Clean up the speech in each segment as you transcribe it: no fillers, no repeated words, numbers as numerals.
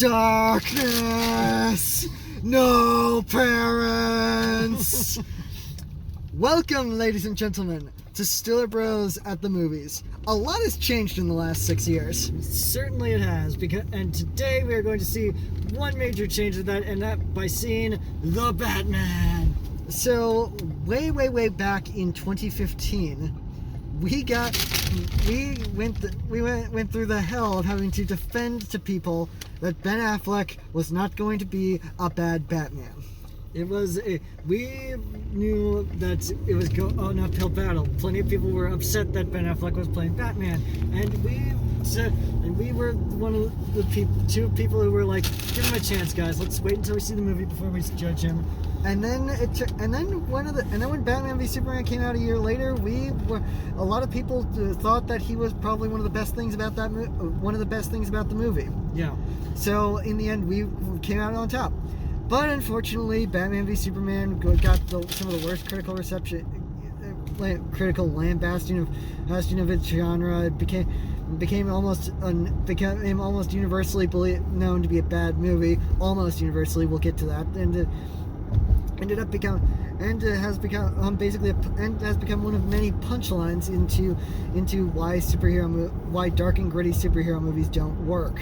Darkness! No parents! Welcome, ladies and gentlemen, to StillerBros at the movies. A lot has changed in the last 6 years. Certainly it has, and today we are going to see one major change of that, and that by seeing The Batman. So, way back in 2015, we went through the hell of having to defend to people that Ben Affleck was not going to be a bad Batman. We knew that it was an uphill battle. Plenty of people were upset that Ben Affleck was playing Batman, and we were one of the two people who were like, give him a chance, guys. Let's wait until we see the movie before we judge him. And then when Batman v Superman came out a year later, a lot of people thought that he was probably one of the best things about the movie. Yeah. So in the end, we came out on top. But unfortunately, Batman v Superman got some of the worst critical lambasting of its genre. It became almost universally known to be a bad movie. Almost universally, we'll get to that. And has become one of many punchlines into why dark and gritty superhero movies don't work.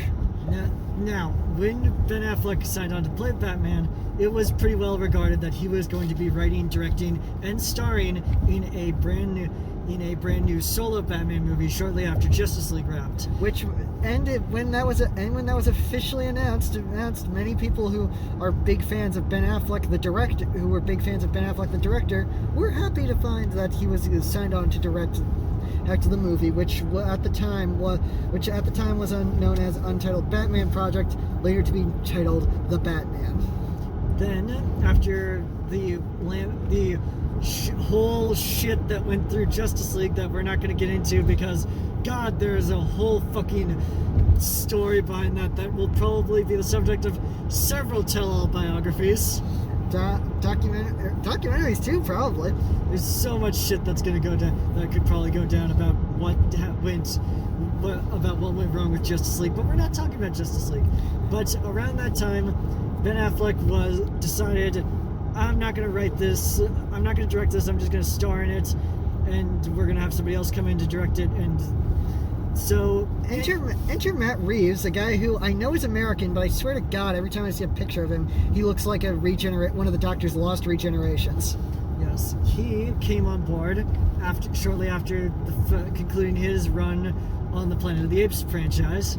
Now, when Ben Affleck signed on to play Batman, it was pretty well regarded that he was going to be writing, directing, and starring in a brand new solo Batman movie shortly after Justice League wrapped. When that was officially announced, many people who are big fans of Ben Affleck the director, were happy to find that he was signed on to direct the movie, which at the time was known as Untitled Batman Project, later to be titled The Batman. Then, after the whole shit that went through Justice League that we're not going to get into because, God, there's a whole fucking story behind that will probably be the subject of several tell-all biographies. Documentaries too, probably. There's so much shit that's gonna go down that could probably go down about what went wrong with Justice League, but we're not talking about Justice League. But around that time, Ben Affleck decided, I'm not gonna write this, I'm not gonna direct this, I'm just gonna star in it, and we're gonna have somebody else come in to direct it. And so enter Matt Reeves, a guy who I know is American, but I swear to God, every time I see a picture of him, he looks like one of the Doctor's lost regenerations. Yes, he came on board shortly after concluding his run on the Planet of the Apes franchise,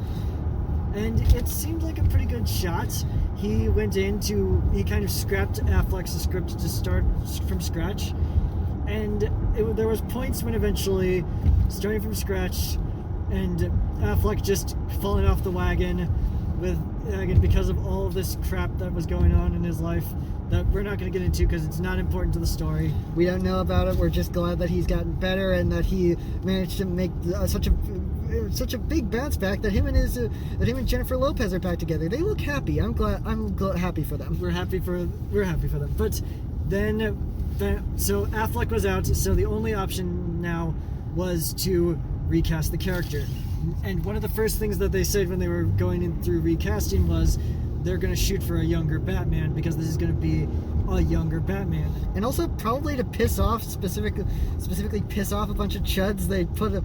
and it seemed like a pretty good shot. He kind of scrapped Affleck's script to start from scratch, and there was points when eventually, starting from scratch, and Affleck just falling off the wagon because of all of this crap that was going on in his life that we're not going to get into because it's not important to the story. We don't know about it. We're just glad that he's gotten better and that he managed to make such a big bounce back that him and Jennifer Lopez are back together. They look happy. I'm happy for them. We're happy for them. But then so Affleck was out, so the only option now was to recast the character. And one of the first things that they said when they were going in through recasting was they're going to shoot for a younger Batman because this is going to be a younger Batman. And also probably to specifically piss off a bunch of chuds, they put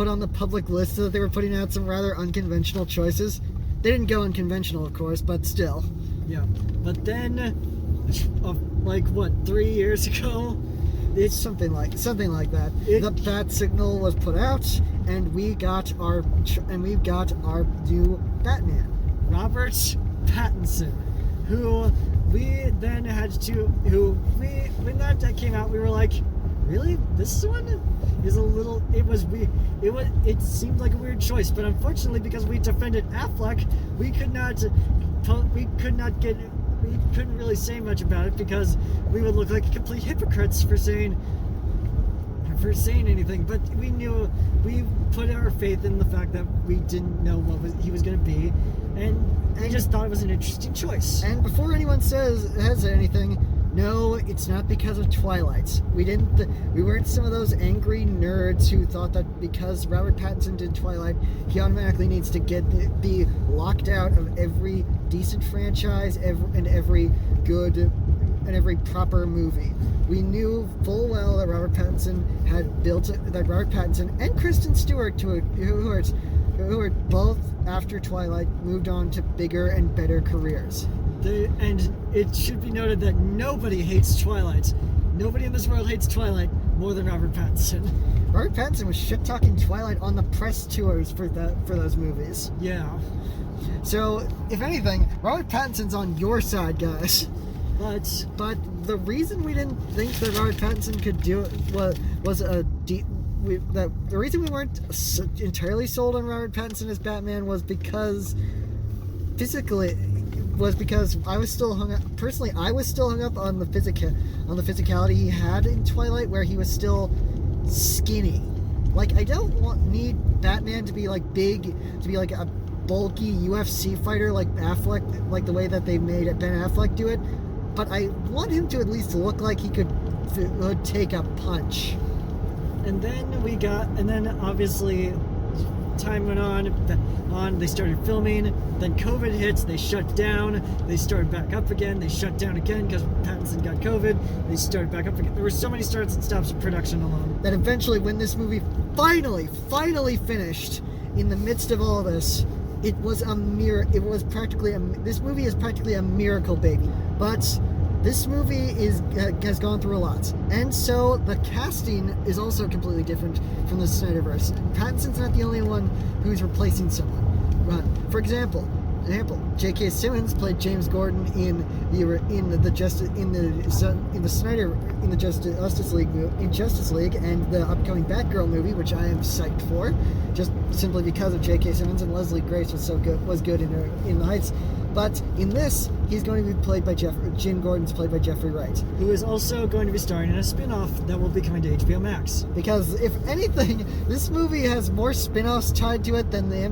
on the public list that they were putting out some rather unconventional choices. They didn't go unconventional, of course, but still. Yeah. But then 3 years ago, it's something like that. The bat signal was put out, and we got our new Batman, Robert Battinson, when that came out, we were like, really? This one is it seemed like a weird choice, but unfortunately, because we defended Affleck, we couldn't really say much about it because we would look like complete hypocrites for saying anything. But we put our faith in the fact that we didn't know he was going to be, and we just thought it was an interesting choice. And before anyone has anything, No, it's not because of Twilight. We weren't some of those angry nerds who thought that because Robert Pattinson did Twilight, he automatically needs to be locked out of every decent franchise and every good and every proper movie. We knew full well that Robert Pattinson and Kristen Stewart, who are both after Twilight, moved on to bigger and better careers. And it should be noted that nobody hates Twilight. Nobody in this world hates Twilight more than Robert Pattinson. Robert Pattinson was shit-talking Twilight on the press tours for those movies. Yeah. So, if anything, Robert Pattinson's on your side, guys. But the reason we didn't think that Robert Pattinson could do it the reason we weren't entirely sold on Robert Pattinson as Batman was because I was still hung up. Personally, I was still hung up on the physicality he had in Twilight, where he was still skinny. Like, I don't need Batman to be like big, to be like a bulky UFC fighter like Affleck, like the way that they made Ben Affleck do it. But I want him to at least look like he could take a punch. And then obviously time went on, they started filming, then COVID hits, they shut down, they started back up again, they shut down again because Pattinson got COVID, they started back up again. There were so many starts and stops of production alone. That eventually, when this movie finally finished, in the midst of all this, this movie is practically a miracle baby. But this movie has gone through a lot, and so the casting is also completely different from the Snyderverse. Pattinson's not the only one who's replacing someone. For example, J.K. Simmons played James Gordon in Justice League and the upcoming Batgirl movie, which I am psyched for, just simply because of J.K. Simmons, and Leslie Grace was good in The Heights. But in this, he's going to be played by Jim Gordon's played by Jeffrey Wright, who is also going to be starring in a spin-off that will be coming to HBO Max. Because if anything, this movie has more spin-offs tied to it than the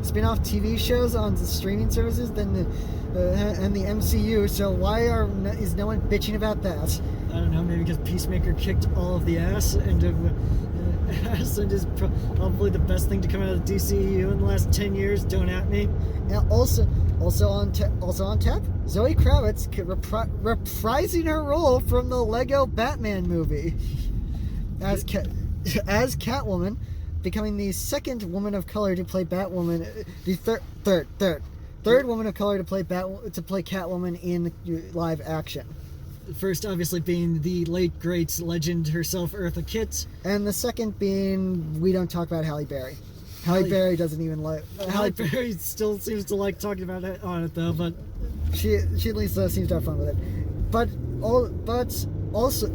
spin-off TV shows on the streaming services and the MCU. So why is no one bitching about that? I don't know, maybe because Peacemaker kicked all of the ass and is probably the best thing to come out of the DCEU in the last 10 years. Don't at me. And also on tap, Zoe Kravitz reprising her role from the Lego Batman movie as Catwoman, becoming the second woman of color to play Batwoman, the third woman of color to play Catwoman in live action. The first, obviously, being the late great legend herself, Eartha Kitt, and the second being we don't talk about Halle Berry. Halle Berry doesn't even like. Halle Berry still seems to like talking about it on it though, but she at least seems to have fun with it. But also,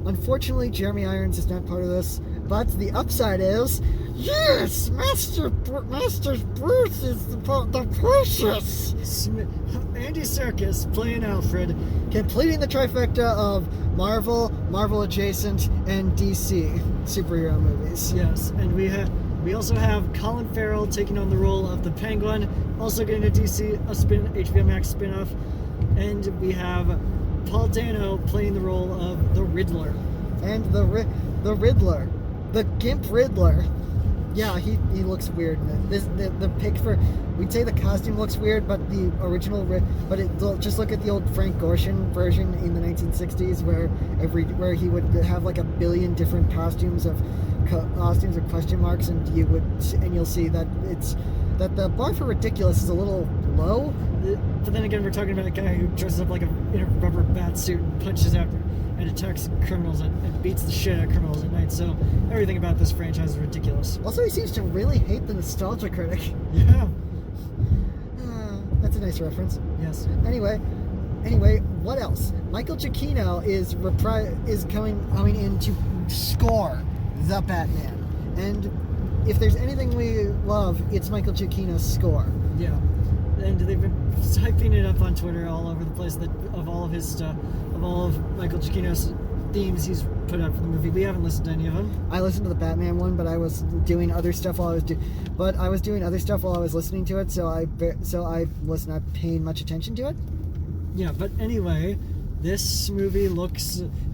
unfortunately, Jeremy Irons is not part of this. But the upside is, yes, Master Bruce is the precious. Andy Serkis playing Alfred, completing the trifecta of Marvel adjacent, and DC superhero movies. Yes, and we also have Colin Farrell taking on the role of the Penguin, also getting a HBO Max spin-off, and we have Paul Dano playing the role of the Riddler. And the Riddler, the Gimp Riddler. Yeah, he looks weird. The pick for, we'd say the costume looks weird, but the original, just look at the old Frank Gorshin version in the 1960s, where he would have like a billion different costumes or question marks, and you'll see that the bar for ridiculous is a little low. But then again, we're talking about a guy who dresses up like in a rubber bat suit and punches out and attacks criminals and beats the shit out of criminals at night. So everything about this franchise is ridiculous. Also, he seems to really hate the Nostalgia Critic. Yeah. That's a nice reference. Yes. Anyway, what else? Michael Giacchino is coming in to score the Batman. And if there's anything we love, it's Michael Giacchino's score. Yeah. And they've been hyping it up on Twitter all over the place of all of his stuff, of all of Michael Giacchino's themes he's put out for the movie. We haven't listened to any of them. I listened to the Batman one, but I was doing other stuff while I was listening to it, so I was not paying much attention to it. Yeah, but anyway, This movie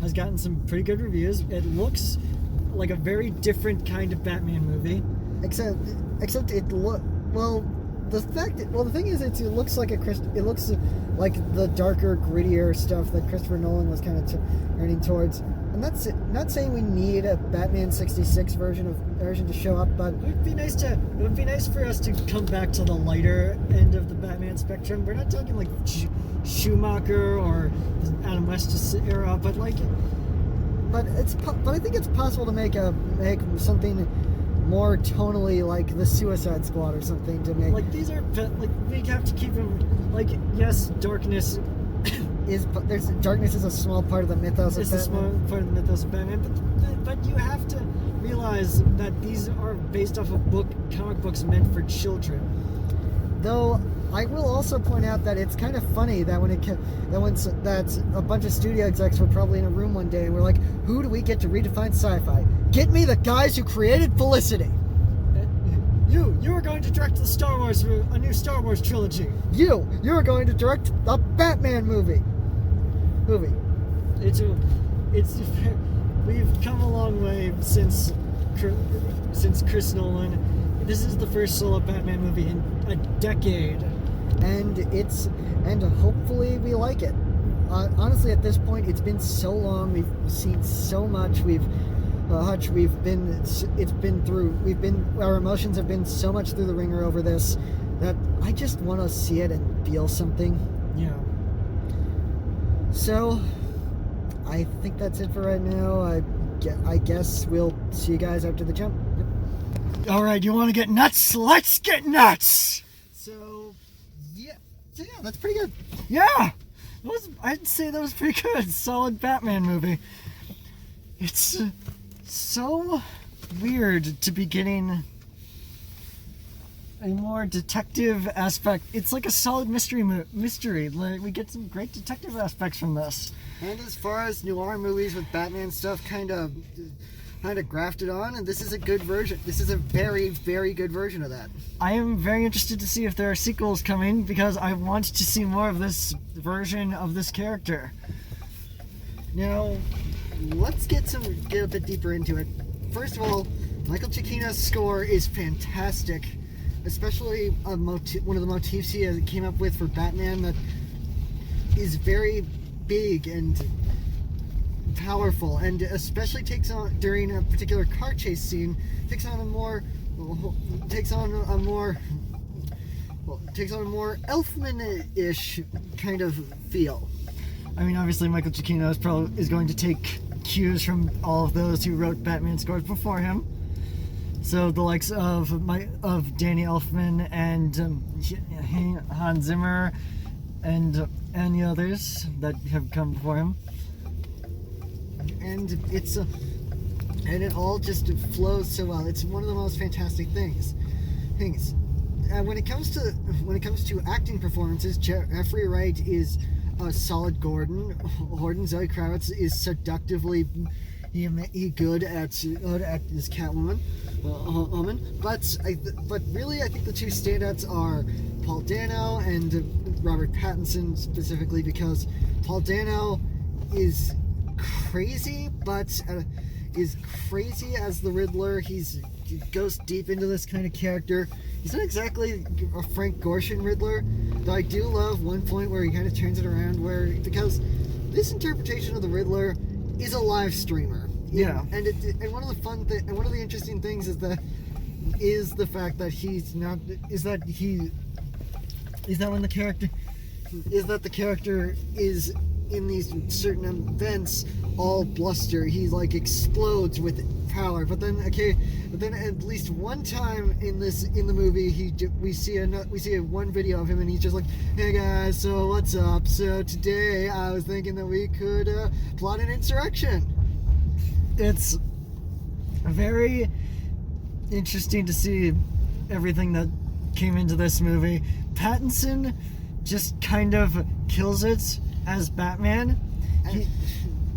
has gotten some pretty good reviews. It looks like a very different kind of Batman movie. Except it the thing is it looks like it looks like the darker, grittier stuff that Christopher Nolan was kind of turning towards. I'm not saying we need a Batman 66 version to show up, but it would be nice for us to come back to the lighter end of the Batman spectrum. We're not talking like Schumacher or Adam West's era, but like, but I think it's possible to make something more tonally like the Suicide Squad or something to make like these are like we have to keep them like yes, darkness is a small part of the mythos of Batman. It's a small part of the mythos of Batman, but you have to realize that these are based off of comic books meant for children. Though I will also point out that it's kind of funny that that a bunch of studio execs were probably in a room one day and were like, "Who do we get to redefine sci-fi? Get me the guys who created Felicity." You are going to direct a new Star Wars trilogy. You're going to direct a Batman movie. We've come a long way since Chris Nolan. This is the first solo Batman movie in a decade, and hopefully we like it. Honestly, at this point, it's been so long. We've seen so much. Our emotions have been so much through the ringer over this that I just want to see it and feel something. Yeah. So, I think that's it for right now. I guess we'll see you guys after the jump. Yep. All right, you want to get nuts? Let's get nuts. So yeah, that's pretty good. Yeah, I'd say that was pretty good. Solid Batman movie. It's so weird to be getting a more detective aspect. It's like a solid mystery. Like, we get some great detective aspects from this. And as far as noir movies with Batman stuff kind of grafted on, and this is a good version. This is a very, very good version of that. I am very interested to see if there are sequels coming because I want to see more of this version of this character. Now, let's get a bit deeper into it. First of all, Michael Giacchino's score is fantastic, especially one of the motifs he came up with for Batman that is very big and powerful, and especially takes on during a particular car chase scene. Takes on a more Elfman-ish kind of feel. I mean, obviously, Michael Giacchino is going to take cues from all of those who wrote Batman scores before him. So the likes of Danny Elfman and Hans Zimmer and the others that have come before him. And it all just flows so well. It's one of the most fantastic things. When it comes to acting performances, Jeffrey Wright is a solid Gordon. Zoe Kravitz is seductively good at this Catwoman. But really, I think the two standouts are Paul Dano and Robert Pattinson, specifically because Paul Dano is crazy, but is crazy as the Riddler. He goes deep into this kind of character. He's not exactly a Frank Gorshin Riddler, though I do love one point where he kind of turns it around, because this interpretation of the Riddler is a live streamer. Yeah, and one of the interesting things is the fact that the character is in these certain events all bluster. He like explodes with power, but then at least one time in the movie we see one video of him and he's just like, "Hey guys, so what's up? So today I was thinking that we could plot an insurrection." It's very interesting to see everything that came into this movie. Pattinson just kind of kills it as Batman.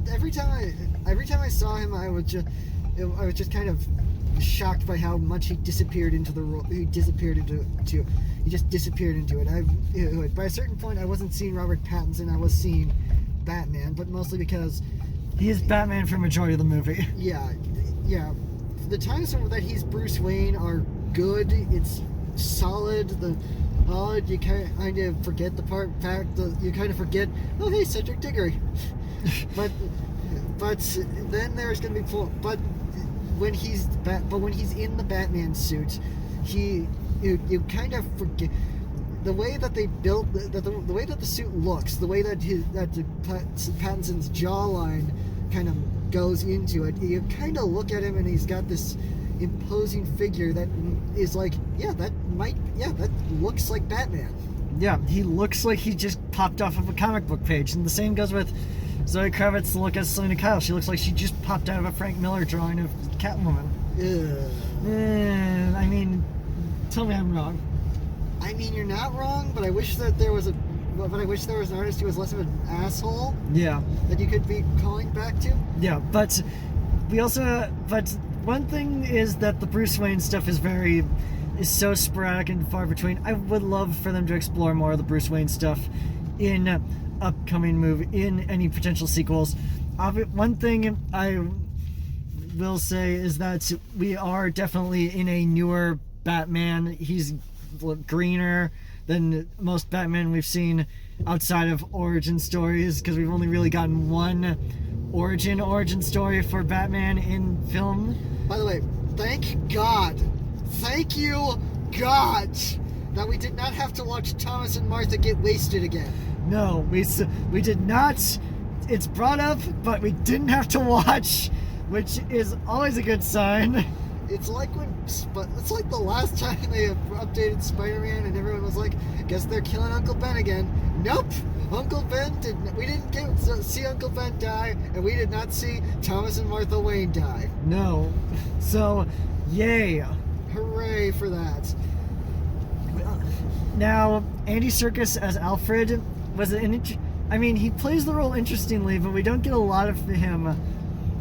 Every time I saw him, I was just kind of shocked by how much he disappeared into the role. He just disappeared into it. By a certain point, I wasn't seeing Robert Pattinson. I was seeing Batman, but mostly because He is Batman for majority of the movie. yeah. The times that he's Bruce Wayne are good. It's solid. You kind of forget the fact that you kind of forget. Oh, hey, Cedric Diggory. but then there's gonna be but when he's in the Batman suit, you kind of forget the way that they built the way that the suit looks, the way that Pattinson's jawline kind of goes into it. You kind of look at him and he's got this imposing figure that is like, that looks like Batman. Yeah, he looks like he just popped off of a comic book page. And the same goes with Zoe Kravitz's look as Selena Kyle. She looks like she just popped out of a Frank Miller drawing of Catwoman. I mean, tell me I'm wrong. I mean, you're not wrong, but I wish there was an artist who was less of an asshole. Yeah. That you could be calling back to. Yeah, but one thing is that the Bruce Wayne stuff is so sporadic and far between. I would love for them to explore more of the Bruce Wayne stuff in upcoming in any potential sequels. One thing I will say is that we are definitely in a newer Batman. He's greener than most Batman we've seen outside of origin stories, because we've only really gotten one origin story for Batman in film. By the way, thank you God that we did not have to watch Thomas and Martha get wasted again. No, we did not. It's brought up, but we didn't have to watch, which is always a good sign. It's like the last time they updated Spider-Man and everyone was like, guess they're killing Uncle Ben again. Nope! We didn't see Uncle Ben die, and we did not see Thomas and Martha Wayne die. No. So, yay. Hooray for that. Now, Andy Serkis as Alfred he plays the role interestingly, but we don't get a lot of him.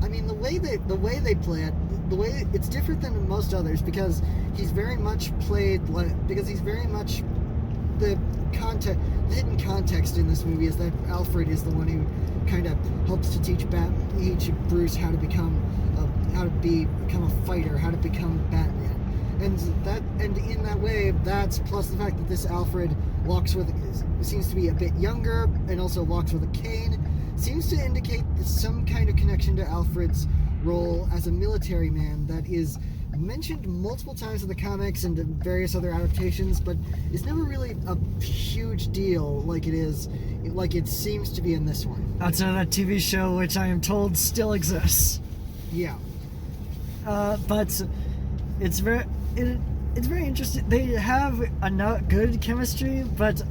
I mean, the way they play it, it's different than most others, because he's very much the hidden context in this movie is that Alfred is the one who kind of helps to teach Bruce how to become a fighter, how to become Batman. And in that way, that's plus the fact that this Alfred seems to be a bit younger and also walks with a cane, seems to indicate some kind of connection to Alfred's role as a military man that is mentioned multiple times in the comics and in various other adaptations, but it's never really a huge deal like it seems to be in this one. Outside of that TV show, which I am told still exists. Yeah. But it's very interesting. They have a good chemistry, but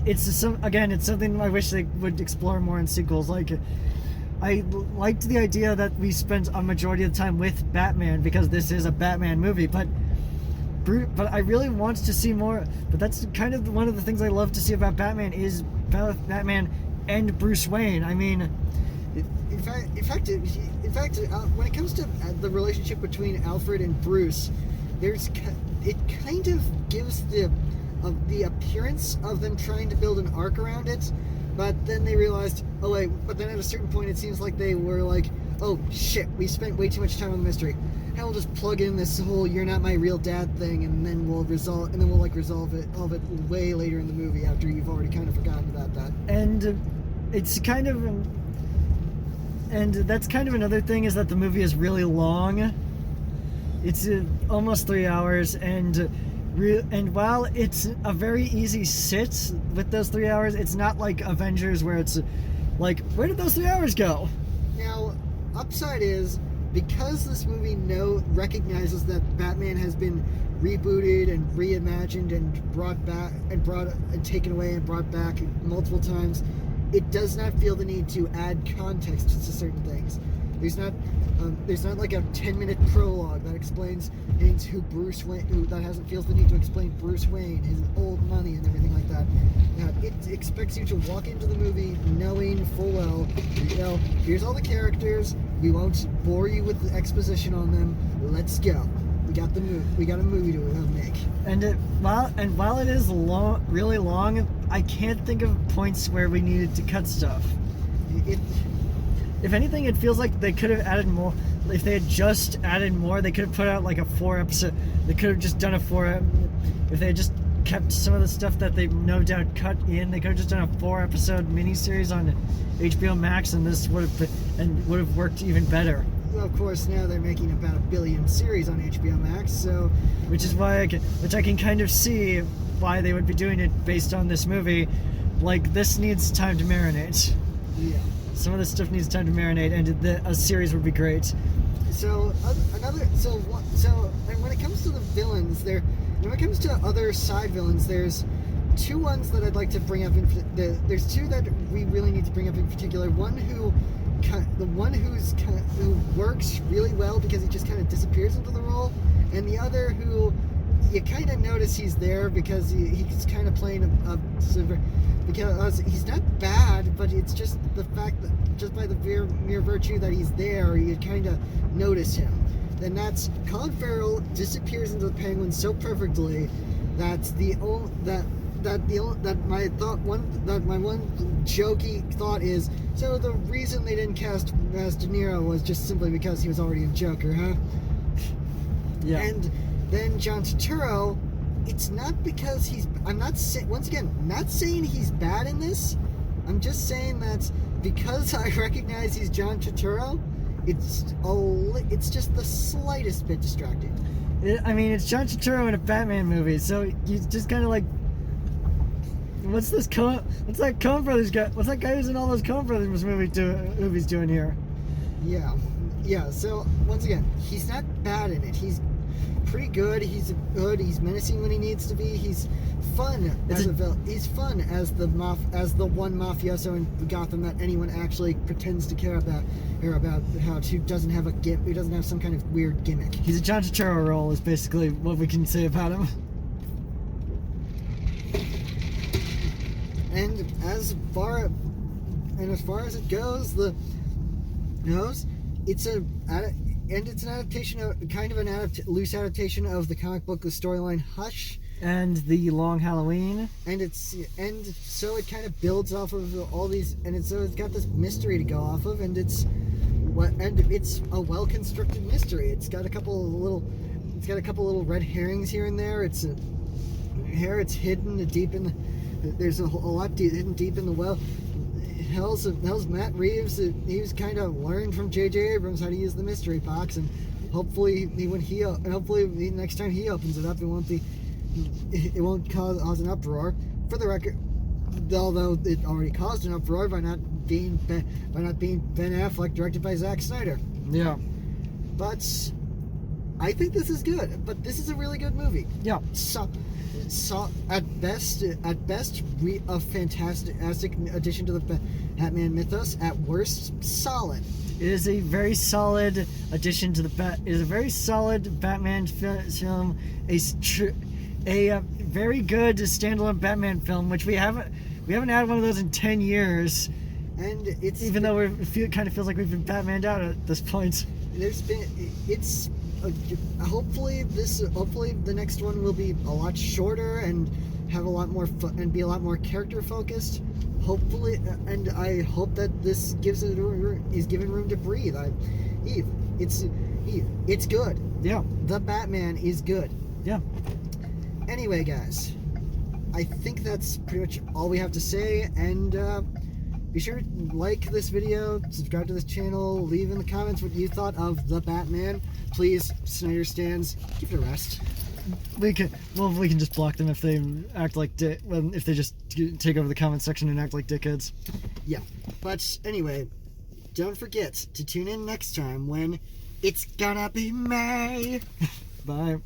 it's something I wish they would explore more in sequels. Like, I liked the idea that we spent a majority of the time with Batman because this is a Batman movie, but I really want to see more. But that's kind of one of the things I love to see about Batman is Batman and Bruce Wayne. I mean, in fact, when it comes to the relationship between Alfred and Bruce, it kind of gives the appearance of them trying to build an arc around it. But then they realized, but then at a certain point it seems like they were like, oh shit, we spent way too much time on the mystery. And we'll just plug in this whole "you're not my real dad" thing, and then we'll resolve it way later in the movie after you've already kind of forgotten about that. And it's kind of, and that's kind of another thing, is that the movie is really long. It's almost 3 hours, and while it's a very easy sit with those 3 hours, it's not like Avengers where it's like, where did those 3 hours go? Now, upside is, because this movie recognizes that Batman has been rebooted and reimagined and brought back and taken away and brought back multiple times, it does not feel the need to add context to certain things. There's not like a 10-minute prologue that explains who Bruce Wayne, feels the need to explain Bruce Wayne, his old money and everything like that. It expects you to walk into the movie knowing full well, here's all the characters, we won't bore you with the exposition on them, let's go. We got a movie to make. while it is long, really long, I can't think of points where we needed to cut stuff. If anything, it feels like they could have added more. If they had just added more, they could have put out like a 4-episode. They could have just done a 4. If they had just kept some of the stuff that they no doubt cut in, they could have just done a 4-episode miniseries on HBO Max, and this would have worked even better. Of course, now they're making about 1 billion series on HBO Max, so which is why I can kind of see why they would be doing it based on this movie. Like, this needs time to marinate. Yeah. Some of this stuff needs time to marinate, and a series would be great. So and when it comes to the villains, when it comes to other side villains, there's 2 ones that I'd like to bring up. There's 2 that we really need to bring up in particular. One who works really well because he just kind of disappears into the role, and the other who you kind of notice he's there because he's kind of playing because he's not bad, but it's just the fact that just by the mere virtue that he's there, you kind of notice him. Then that's Colin Farrell disappears into the Penguin so perfectly that my one jokey thought is, so the reason they didn't cast as De Niro was just simply because he was already in Joker, huh? Yeah. And then John Turturro, it's not because I'm not saying he's bad in this. I'm just saying that because I recognize he's John Turturro, it's just the slightest bit distracting. It's John Turturro in a Batman movie, so you just kind of like, what's that Coen Brothers guy? What's that guy who's in all those Coen Brothers movies doing here? Yeah. So once again, he's not bad in it. He's pretty good. He's menacing when he needs to be. He's fun He's fun as the one mafioso in Gotham that anyone actually pretends to care about. Who doesn't have some kind of weird gimmick. He's a John Turturro role is basically what we can say about him. And as far as it goes, it's an adaptation of loose adaptation of the comic book storyline Hush and The Long Halloween, and so it kind of builds off of all these, and it's got this mystery to go off of, and it's a well constructed mystery. It's got a couple little red herrings here and there. It's hidden deep in. There's a lot hidden deep in the well. Hell's Matt Reeves. He's kind of learned from J.J. Abrams how to use the mystery box, and hopefully next time he opens it up, it won't cause an uproar. For the record, although it already caused an uproar by not being Ben Affleck, directed by Zack Snyder. Yeah. But I think this is good. But this is a really good movie. Yeah. So at best, a fantastic addition to the Batman mythos. At worst, solid. It is a very solid addition to It is a very solid Batman film. A very good standalone Batman film, which we haven't had one of those in 10 years. And it kind of feels like we've been Batmaned out at this point. Hopefully the next one will be a lot shorter and have a lot more fun and be a lot more character focused. Hopefully, and I hope that this is given room to breathe. It's good. Yeah. The Batman is good. Yeah. Anyway, guys, I think that's pretty much all we have to say, and be sure to like this video, subscribe to this channel, leave in the comments what you thought of The Batman. Please, Snyder stans, give it a rest. We can just block them if they act like if they just take over the comment section and act like dickheads. Yeah, but anyway, don't forget to tune in next time when it's gonna be May. Bye.